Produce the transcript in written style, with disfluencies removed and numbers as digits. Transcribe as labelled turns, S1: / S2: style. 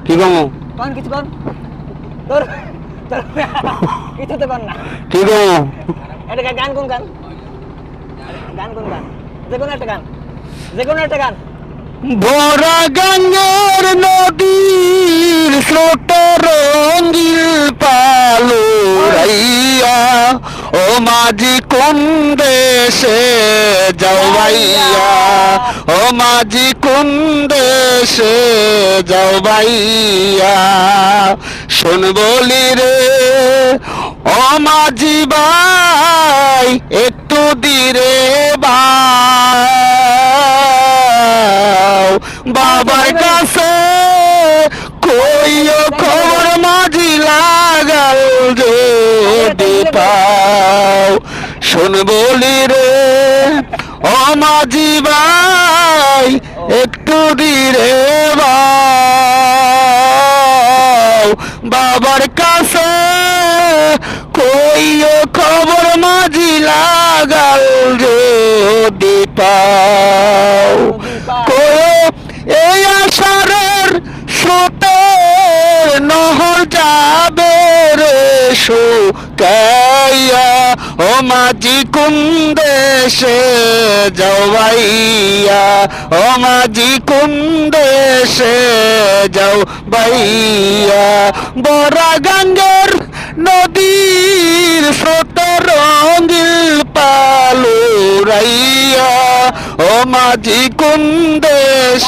S1: কি কমু
S2: কোন কিছু কোন তোর তোর কিছু তো কোন না
S1: কি কমু
S2: এটা গান কোন গান গান কোন গান যে কোনো একটা গান যে কোনো একটা গান
S1: ভরা গঙ্গের নদীর স্রোত রঙিল পালো রাইয়া ও মাঝি কোন দেশে যাও ভাইয়া ও মাঝি কোন দেশে যাও ভাইয়া শোন বলি রে ও মাঝি ভাই একটু ধীরে বাবার কাছে কইও খবর মাঝি লাগাল যদি পাও শোন বলি রে ও মাঝি ভাই একটু ধীরে বাবার কাছে কইও খবর মাঝি লাগাল যদি পাও এই আষাঢ়ের স্রোতে নহর যাবে রে শুকাইয়া ও মাঝি কোন দেশে যাও ভাইয়া ও মাঝি কোন দেশে যাও ভাইয়া বড়া গঙ্গের নদীর স্রোত রঙিল পালো রাইয়া ও মাঝি কোন দেশ